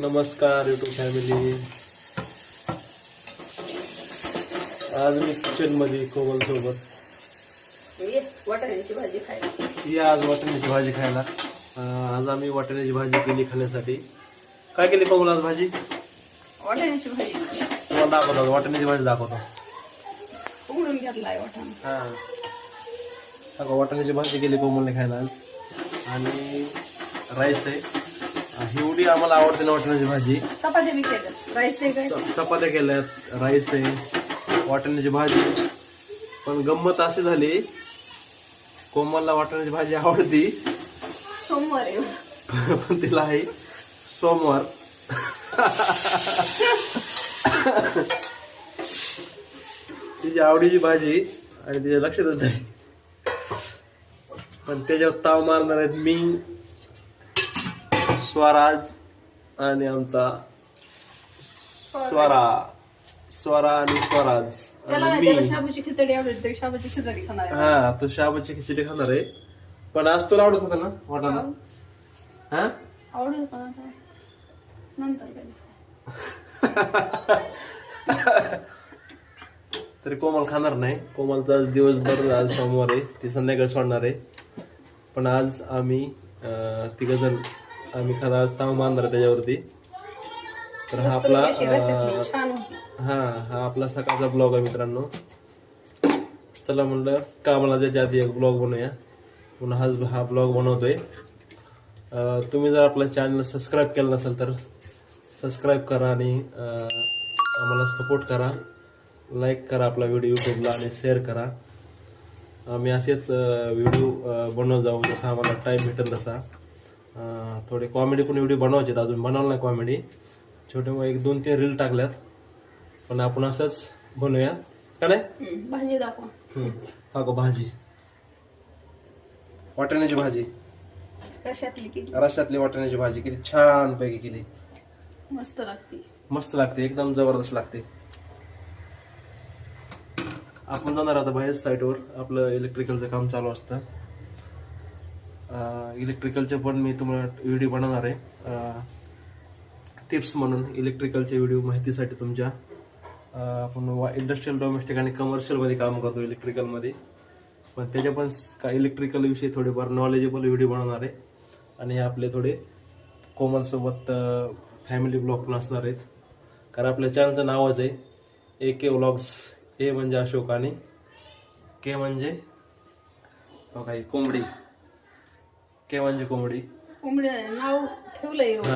नमस्कार YouTube family. आज मी kitchen मध्ये कोमल सोबत वाटाण्याची भाजी खायला. आज वाटाण्याची भाजी खायला. आज आम्ही वाटाण्याची भाजी केली खाण्यासाठी. काय केली कोमल आज भाजी? वाटाण्याची भाजी तुम्हाला दाखवतो, वाटाण्याची भाजी दाखवतो. उघडून घेतलाय वाटाणा. हा वाटाण्याची भाजी केली कोमलने खायला आज. आणि राईस आहे. एवढी आम्हाला आवडते ना वाटाण्याची भाजी. चपात्या बी केल्यात, राईस आहे काय? चपात्या केल्यात, राईस आहे, वाटाण्याची भाजी. पण गंमत अशी झाली, कोमलला वाटाण्याची भाजी आवडती, सोमवार आहे. पण तिला आहे सोमवार. तिची आवडीची भाजी आणि तिच्या लक्षातच नाही. पण त्याच्यावर ताव मारणार आहेत मी, स्वराज आणि आमचा स्वरा आणि स्वराज त्याला आणि त्याला मी. शाबूची खिचडी आवडते, शाबूची खिचडी खाणार आहे. हा, तो शाबूची खिचडी खाणार आहे. पण आज तुला आवडत होता ना वाटाणा? हा, आवडत होता ना आता. नंतर कधी. तरी कोमल खाणार नाही. कोमलचा आज दिवसभर, आज सोमवार आहे, ती संध्याकाळी सोडणार आहे. पण आज आम्ही तिघजण आम्ही खाणार, आज ताव मारणार आहे त्याच्यावरती. तर हा आपला छान होती. हा आपला सकाळचा ब्लॉग आहे मित्रांनो. चला म्हणलं कामाला जायच्या आधी एक ब्लॉग बनवूया, पुन्हा हा ब्लॉग बनवतोय. तुम्ही जर आपल्या चॅनल सबस्क्राईब केलं नसेल तर सबस्क्राईब करा आणि आम्हाला सपोर्ट करा. लाईक करा आपला व्हिडिओ यूट्यूबला आणि शेअर करा. आम्ही असेच व्हिडिओ बनवत जाऊ जसा आम्हाला टाईम भेटेल तसा. थोडे कॉमेडी पण व्हिडिओ बनवायचे, अजून बनवलं नाही कॉमेडी. छोटे मग 1-2-3 रील टाकल्यात, पण आपण असंच बनवूया का नाही? भाजी दाखवा. हा गो भाजी, वाटाण्याची भाजी, कशातली केली? रश्यातली वाटाण्याची भाजी किती छान पैकी केली. मस्त लागते. मस्त लागते, एकदम जबरदस्त लागते. आपण जाणार आता बाहेर साईटवर, आपलं इलेक्ट्रिकलचं काम चालू असतं. इलेक्ट्रिकलचे पण मी तुम्हाला व्हिडिओ बनवणार आहे, टिप्स म्हणून. इलेक्ट्रिकलचे व्हिडिओ माहितीसाठी तुमच्या. आपण इंडस्ट्रियल, डोमेस्टिक आणि कमर्शियल मध्ये काम करतो इलेक्ट्रिकलमध्ये. पण त्याच्या पण काय इलेक्ट्रिकल विषयी थोडेफार नॉलेजेबल व्हिडिओ बनवणार आहे. आणि आपले थोडे कोमलसोबत फॅमिली ब्लॉग पण असणार आहेत. कारण आपल्या चॅनलचं नावच आहे AK व्लॉग्स. ए म्हणजे अशोक आणि के म्हणजे काही कोंबडी. के म्हणजे कोंबडी. कोंबडी नाव ठेवलंय.